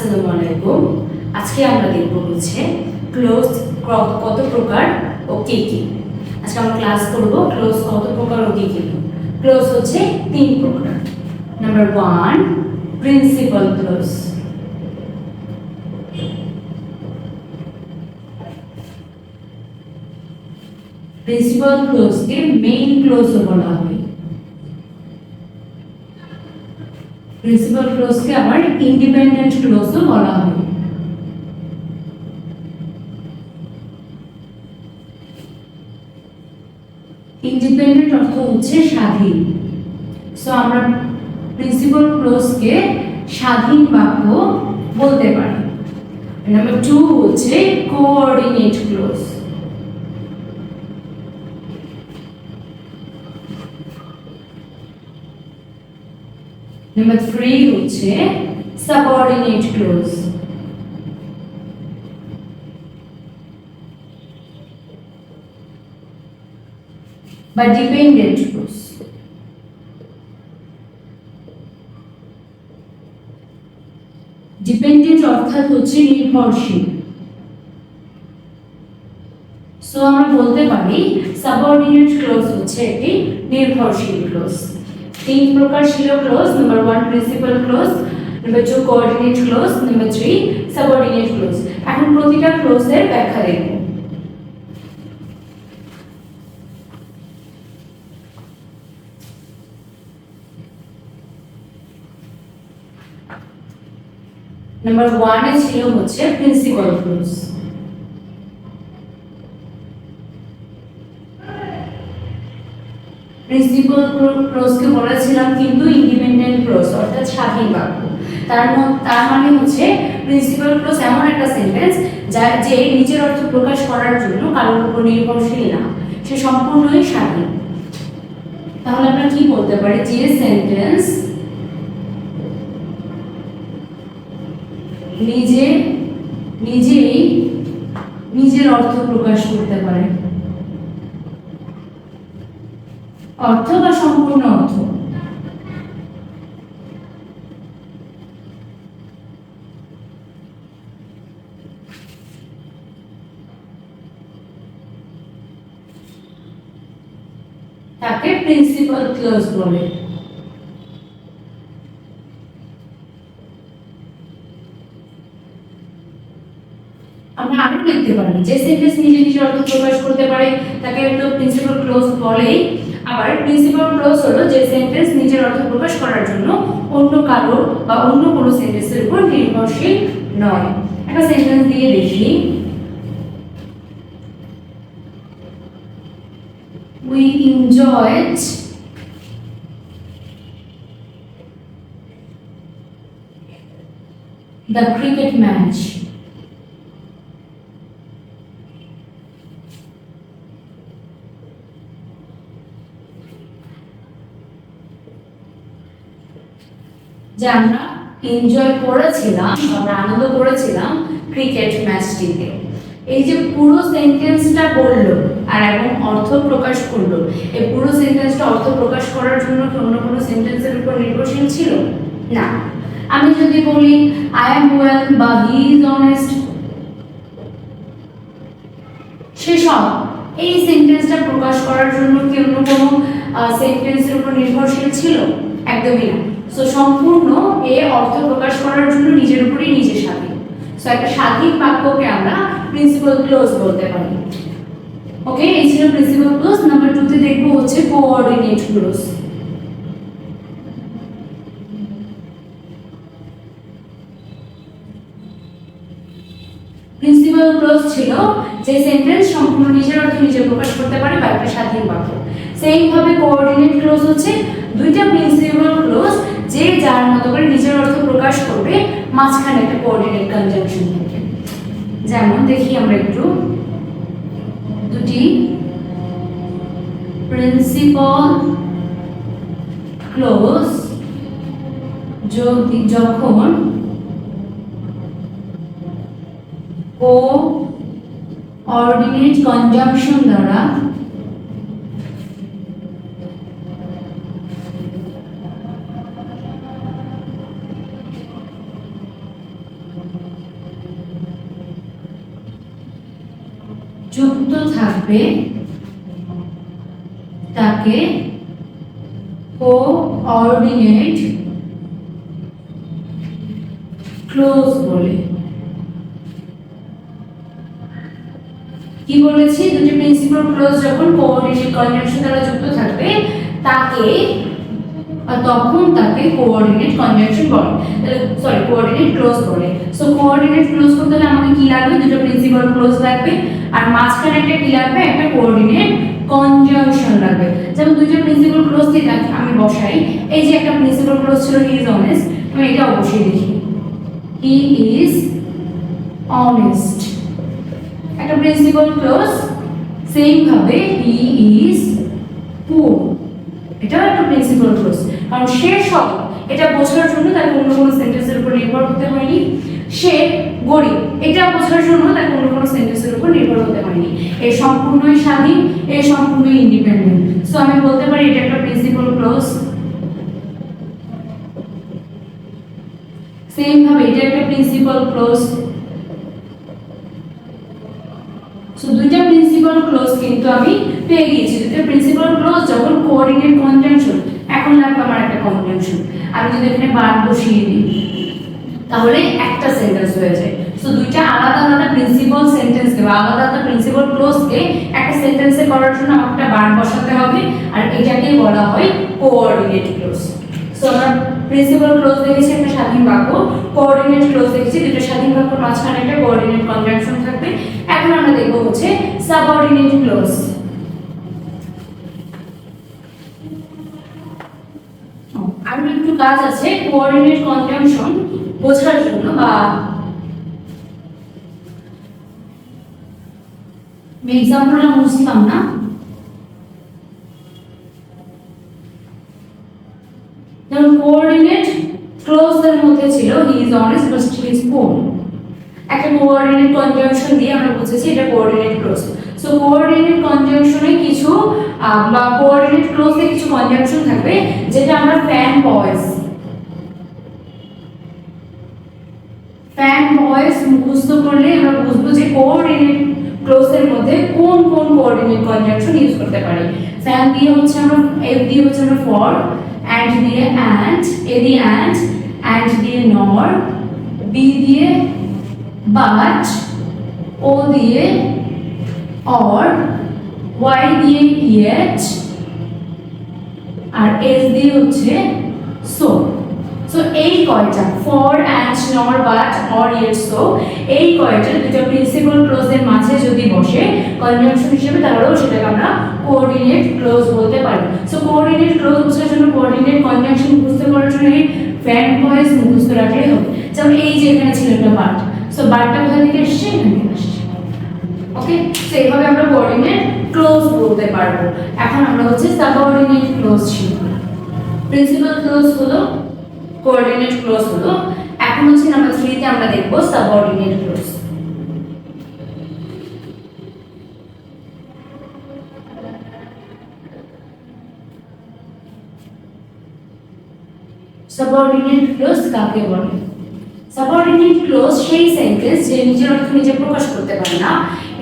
আসসালামু আলাইকুম। আজকে আমরা দেখব হচ্ছে ক্লোজ কত প্রকার ও কি কি। আজকে আমরা ক্লাস করব ক্লোজ কত প্রকার ও কি কি। ক্লোজ হচ্ছে তিন প্রকার। Number 1 principal clause. প্রিন্সিপাল ক্লোজকে মেইন ক্লোজও বলা হয়। প্রিন্সিপাল ক্লোজকে আবার ইন্ডিপেন্ডেন্ট ক্লোজও বলা হয়। ইন্ডিপেন্ডেন্ট অর্থ হচ্ছে স্বাধীন। সো আমরা প্রিন্সিপাল ক্লোজকে স্বাধীন বাক্য বলতে পারি। নাম্বার 2 হচ্ছে কোঅর্ডিনেট ক্লোজ। নাম্বার 3 হচ্ছে সাবঅর্ডিনেট ক্লোজ। বা ডিপেন্ডেন্ট ক্লোজ। ডিপেন্ডেন্ট অর্থাৎ হচ্ছে নির্ভরশীল। সো আমরা বলতে পারি সাবঅর্ডিনেট ক্লোজ হচ্ছে একটি নির্ভরশীল ক্লোজ। তিন প্রকার ছিল close. Number 1 principal close, number 2 coordinate close, number 3 subordinate clause. এখন প্রতিটা ক্লোজের ব্যাখ্যা দেখব। নাম্বার 1 এ ছিল হচ্ছে প্রিন্সিপাল ক্লোজ। প্রিন্সিপাল ক্লোজকে বলেছিলাম কিন্তু ইন্ডিপেন্ডেন্ট ক্লোজ অর্থাৎ স্বাধীন বাক্য। তার মানে হচ্ছে প্রিন্সিপাল ক্লোজ এমন একটা সেন্টেন্স যে নিজের অর্থ প্রকাশ করার জন্য কারোর উপর নির্ভরশীল না, সে সম্পূর্ণই স্বাধীন। তাহলে আমরা কি বলতে পারি, যে সেন্টেন্স নিজেই নিজের অর্থ প্রকাশ করতে পারে। অর্থ বা সম্পূর্ণ অর্থ। তাকে প্রিন্সিপাল ক্লোজ বলে। আমরা আরো লিখতে পারি, যে সেন্টেন্স নিজে অর্থ প্রকাশ করতে পারে তাকে তো প্রিন্সিপাল ক্লোজ বলে। আবার প্রিন্সিপাল ক্লোজ হলো যে সেন্টেন্স নিজের অর্থ প্রকাশ করার জন্য অন্য কারো বা অন্য কোনো সেন্টেন্সের উপর নির্ভরশীল নয়। একটা সেন্টেন্স দিয়ে দেখি। We enjoyed the cricket match. যে আমরা এনজয় করেছিলাম, আমরা আনন্দ করেছিলাম ক্রিকেট ম্যাচটিতে। এই যে পুরো সেন্টেন্সটা বললো আর এবং অর্থ প্রকাশ করলো, এই পুরো সেন্টেন্সটা অর্থ প্রকাশ করার জন্য কি অন্য কোনো সেন্টেন্সের উপর নির্ভরশীল ছিল না। আমি যদি বলি আই এম ওয়েল বা হি ইজ অনেস্ট, সেসব এই সেন্টেন্সটা প্রকাশ করার জন্য কি অন্য কোনো সেন্টেন্সের উপর নির্ভরশীল ছিল? একদমই না। সো সম্পূর্ণ এ অর্থ প্রকাশ করার জন্য নিজের উপরই নিজে স্বাধীন। সো একটা স্বাধীন বাক্যকে আমরা প্রিন্সিপাল ক্লোজ বলতে পারি। ওকে, এই ছিল প্রিন্সিপাল ক্লোজ। নাম্বার 2 তে দেখবো হচ্ছে কোঅর্ডিনেট ক্লোজ। প্রিন্সিপাল ক্লোজ ছিল যে সেন্টেন্স সম্পূর্ণ নিজের অর্থ নিজে প্রকাশ করতে পারে বা একটা স্বাধীন বাক্য। সেইম ভাবে কোঅর্ডিনেট ক্লোজ হচ্ছে দুইটা প্রিন্সিপাল ক্লোজ যে যার মতো করে নিজের অর্থ প্রকাশ করবে, মাঝখানে একটা কোঅর্ডিনেট কনজাংশন থাকে। যেমন দেখি আমরা একটু দুটি প্রিন্সিপাল ক্লোজ যখন কোঅর্ডিনেট কনজাংশন দ্বারা যুক্ত থাকবে তাকে কোঅর্ডিনেট ক্লোজ বলে। কি বলেছি, দুটি প্রিন্সিপাল ক্লোজ যখন কোঅর্ডিনেট কনজাংশন দ্বারা যুক্ত থাকবে তাকে তখন তাকে কোঅর্ডিনেট কনজাংশন বলে, সরি কোঅর্ডিনেট ক্লোজ বলে। সো কোঅর্ডিনেট ক্লোজ করতে হলে আমাকে কি লাগবে, দুটো প্রিন্সিপাল ক্লোজ লাগবে আর মাঝখানে একটা কি লাগবে, একটা কোঅর্ডিনেট কনজাংশন লাগবে। যেমন দুটো প্রিন্সিপাল ক্লোজ দিয়ে আমি বসাই, এই যে একটা প্রিন্সিপাল ক্লোজ ছিল হি ইজ অনেস্ট, আমি এটা অবশ্যই লিখি হি ইজ অনেস্ট। একটা প্রিন্সিপাল ক্লোজ সেম ভাবে হি ইজ পুয়ার, এটাও একটা প্রিন্সিপাল ক্লোজ, কারণ সে সব এটা বোঝার জন্য তাকে অন্য কোনো সেন্টেন্সের উপর নির্ভর হতে হয়নি। সে গরিব, এটা বোঝার জন্য তাকে অন্য কোনো সেন্টেন্সের উপর নির্ভর হতে হয়নি। এ সম্পূর্ণই স্বাধীন, এ সম্পূর্ণই ইন্ডিপেন্ডেন্ট। সো আমি বলতে পারি এটা একটা প্রিন্সিপাল ক্লোজ। সেম ভাবে এটা একটা প্রিন্সিপাল ক্লোজ। সো দুইটা প্রিন্সিপাল ক্লোজ কিন্তু আমি পেয়ে গিয়েছি। দুইটা প্রিন্সিপাল ক্লোজ যখন কোঅর্ডিনেট কনজাংশন, এখন লাগবে আমার একটা কনজাংশন। আমি যদি এখানে বার বসিয়ে দিই তাহলে একটা সেন্টেন্স হয়ে যায়। সো দুইটা আলাদা আলাদা প্রিন্সিপাল সেন্টেন্স কে বা আলাদা আলাদা প্রিন্সিপাল ক্লোজ কে একটা সেন্টেন্সে করার জন্য আমাকে একটা বার বসাতে হবে, আর এটাকেই বলা হয় কোঅর্ডিনেট ক্লোজ। সো আমরা প্রিন্সিপাল ক্লোজ দেখেছি একটা স্বাধীন বাক্য, কোঅর্ডিনেট ক্লোজ দেখেছি দুটো স্বাধীন বাক্যের মাঝখানে একটা কোঅর্ডিনেট কনজাংশন থাকবে। এখন আমরা দেখব হচ্ছে সাবঅর্ডিনেট ক্লোজ। আর একটু কাজ আছে কোঅর্ডিনেট কনজাংশন বোঝার জন্য, বা এক্সাম্পলটা বুঝলাম না। যেমন কোঅর্ডিনেট ক্লোজ এর মধ্যে ছিল he is honest but he is poor, একটা কোঅর্ডিনেট কনজাংশন দিয়ে আমরা বুঝেছি এটা কোঅর্ডিনেট ক্লোজ। সো কোঅর্ডিনেট কনজাংশনে কিছু বা কোঅর্ডিনেট ক্লোজে কিছু কনজাংশন থাকবে যেটা আমরা ফ্যান ভয়েস মুখস্থ করলে আমরা বুঝবো যে কোঅর্ডিনেট ক্লোজের মধ্যে কোন কোন কোঅর্ডিনেট কনজাংশন ইউজ করতে পারি। ফ্যান দিয়ে হচ্ছে আমরা এফ দিয়ে হচ্ছে আমরা ফর, অ্যান্ড দিয়ে অ্যান্ড, এ দিয়ে অ্যান্ড দিয়ে নর, বি দিয়ে বাট, ও দিয়ে অর, ওয়াই দিয়ে ইয়েট, আর এস দিয়ে হচ্ছে সো। সো এই কয়টা ফর, অ্যান্ড, নর, বাট, অর, ইয়েট, সো, এই কয়টা দুটো প্রিন্সিপাল ক্লোজের মাঝে যদি বসে কনজাংশন হিসেবে তাহলেও সেটাকে আমরা কোঅর্ডিনেট ক্লোজ বলতে পারি। সো কোঅর্ডিনেট ক্লোজ বোঝার জন্য কোঅর্ডিনেট কনজাংশন বুঝতে পারার জন্য এই ফ্যান ভয়েস মুখস্থ রাখলেই হবে। যেমন এই যে এখানে ছিল একটা বাট, সো বাটটা কোথা থেকে এসছে, এখান থেকে আসছে। ওকে, সো এইভাবে আমরা কোঅর্ডিনেট ক্লোজ বলতে পারবো। এখন আমরা হচ্ছে সাবঅর্ডিনেট ক্লোজ শিখব। প্রিন্সিপাল ক্লোজ হলো, কোঅর্ডিনেট ক্লোজ হলো, এখন হচ্ছে নাম্বার 3 তে আমরা দেখব সাবঅর্ডিনেট ক্লোজ। সাবঅর্ডিনেট ক্লোজ কাকে বলে? সাবঅর্ডিনেট ক্লোজ সেই সেন্টেন্স যে নিজের অর্থ নিজে প্রকাশ করতে পারে না,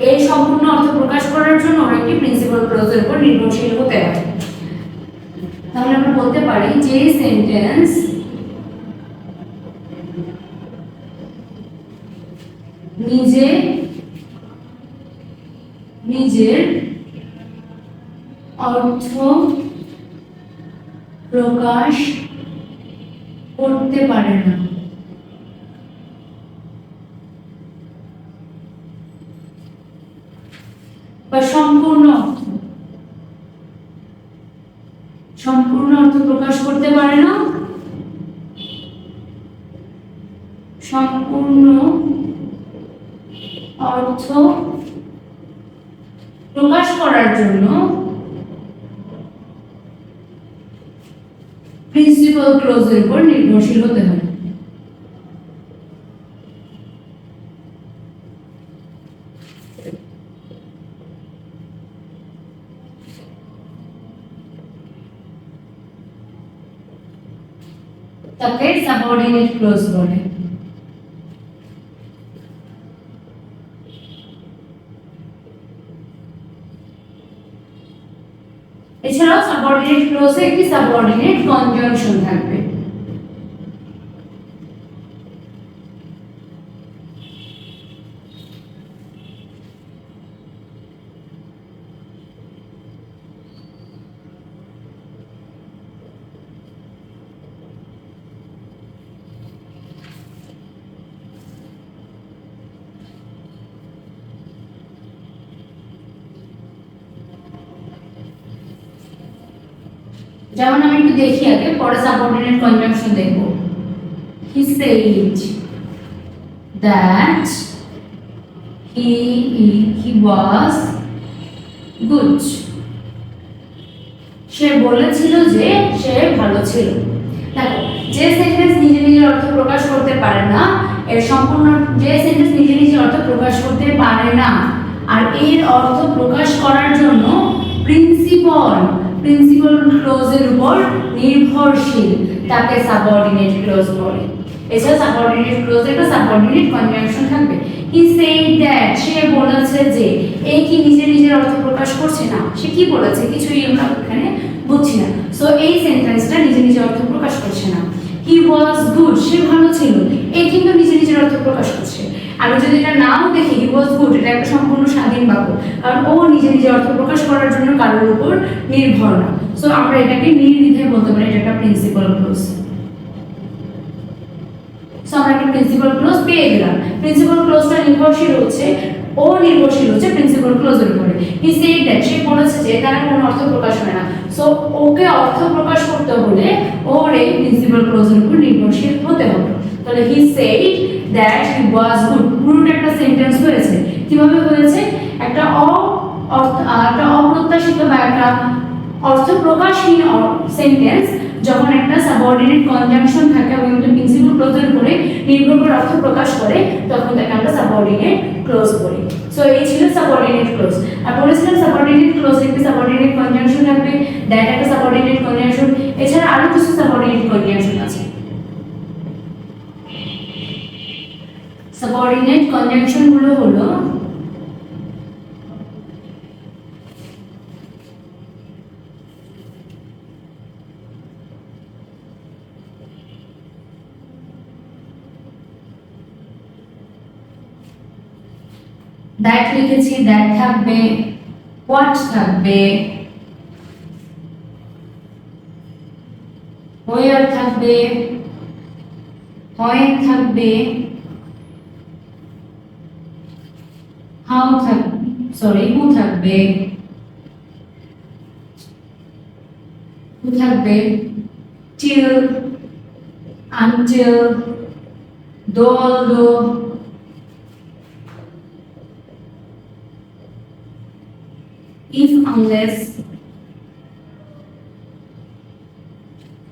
এর সম্পূর্ণ অর্থ প্রকাশ করার জন্য একটি প্রিন্সিপাল ক্লোজের উপর নির্ভরশীল হতে হয়। তাহলে আমরা বলতে পারি যে সেন্টেন্স নিজের অর্থ প্রকাশ করতে পারে না, বা সম্পূর্ণ অর্থ প্রকাশ করতে পারে না, সম্পূর্ণ অর্থ প্রকাশ করার জন্য প্রিন্সিপাল ক্লোজের উপর নির্ভরশীল হতে হয়। তাকে সাবঅর্ডিনেট ক্লোজ বলে। এছাড়াও সাবঅর্ডিনেট ক্লজে একটি সাবঅর্ডিনেট কনজাংশন থাকবে। যেমন আমি একটু দেখি আগে, পরে সাবঅর্ডিনেট কনজাংশন দেখব। He said that he was good, সে বলেছিল যে সে ভালো ছিল। দেখো, যে সেন্টেন্স নিজে নিজের অর্থ প্রকাশ করতে পারে না, এর সম্পূর্ণ যে সেন্টেন্স নিজে নিজের অর্থ প্রকাশ করতে পারে না আর এর অর্থ প্রকাশ করার জন্য প্রিন্সিপাল ক্লজের উপর নির্ভরশীল, তাকে সাবঅর্ডিনেট ক্লজ বলে। এছাড়া সাবঅর্ডিনেট ক্লজে একটা সাবঅর্ডিনেট কনজাংশন থাকবে। হি সেড দ্যাট, সে বলেছে যে, এই কি নিজে নিজের অর্থ প্রকাশ করছে না, সে কি বলেছে কিছুই আমরা এখানে বুঝছি না। সো এই সেন্টেন্সটা নিজে নিজে অর্থ প্রকাশ করছে না। হি ওয়াজ গুড, সে ভালো ছিল, এই কিন্তু নিজে নিজের অর্থ প্রকাশ করছে। আমি যদি এটা নাও দেখি হি ওয়াজ গুড, এটা একটা সম্পূর্ণ স্বাধীন বাক্য, কারণ ও নিজে নিজে অর্থ প্রকাশ করার জন্য কারোর উপর নির্ভর না। সো আমরা এটাকে নির্দ্বিধায় বলতে পারি এটা একটা প্রিন্সিপাল ক্লজ। সো আমরা একটা প্রিন্সিপাল ক্লজ পেয়ে গেলাম। প্রিন্সিপাল ক্লজটা নির্ভরশীল হচ্ছে প্রিন্সিপাল ক্লজের উপরে। হি সেড দ্যাট, সে বলেছে যে তার কোনো অর্থ প্রকাশ হয় না। সো ওকে অর্থ প্রকাশ করতে হলে ওর এই প্রিন্সিপাল ক্লজের উপর নির্ভরশীল হতে হবে। তাহলে he said that he was good, পুরোটা একটা সেন্টেন্স হয়েছে। কিভাবে হয়েছে? একটা অপ্রত্যাশিত বা একটা অর্থ প্রকাশহীন সেন্টেন্স যখন একটা সাবঅর্ডিনেট কনজাংশন থাকে এবং একটা প্রিন্সিপাল ক্লজের উপরে নির্ভর করে অর্থ প্রকাশ করে, তখন তাকে আমরা সাবঅর্ডিনেট ক্লজ বলি। সো এই ছিল সাবঅর্ডিনেট ক্লজ। আর বলেছিলাম সাবঅর্ডিনেট ক্লজ একটি সাবঅর্ডিনেট কনজাংশন থাকবে, দ্যাট একটা সাবঅর্ডিনেট কনজাংশন, এছাড়া আরো কিছু সাবঅর্ডিনেট কনজাংশন আছে। সাবঅর্ডিনেট কনজাংশন গুলো হলো দ্যাট লিখেছি, দ্যাট থাকবে, হোয়াট থাকবে, হোয়ার থাকবে, হোয়েন থাকবে, হাউ থাকবে, হু থাকবে, till, until, although, if, unless,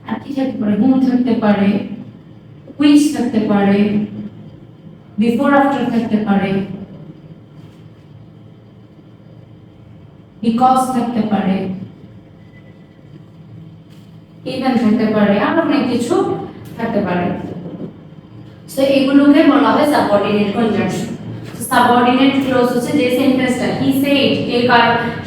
আর কি থাকতে পারে, whom থাকতে পারে, which থাকতে পারে, before after থাকতে পারে, because থাকতে পারে, even থাকতে পারে, আর অনেক কিছু থাকতে পারে। সো এগুলোকে বলা হয় সাবঅর্ডিনেট কনজাংশন। সাবঅর্ডিনেট ক্লজ হচ্ছে যে সেন্টেন্সটা হি সেড,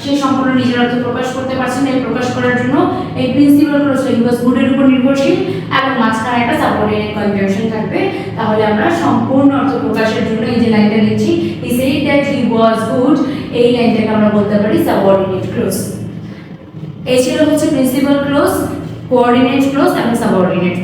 সে সম্পূর্ণ নিজের অর্থ প্রকাশ করতে পারছে না, প্রকাশ করার জন্য এই প্রিন্সিপাল ক্লজটা হি ওয়াজ গুডের উপর নির্ভরশীল এবং মাঝখানে একটা সাবঅর্ডিনেট কনজাংশন থাকবে। তাহলে আমরা সম্পূর্ণ অর্থ প্রকাশের জন্য এই যে লাইনটা লিখছি, he said that he was good, এই লাইনটাকে আমরা বলতে পারি সাবঅর্ডিনেট ক্লজ। এই ছিল হচ্ছে প্রিন্সিপাল ক্লজ, কোঅর্ডিনেট ক্লজ এবং সাবঅর্ডিনেট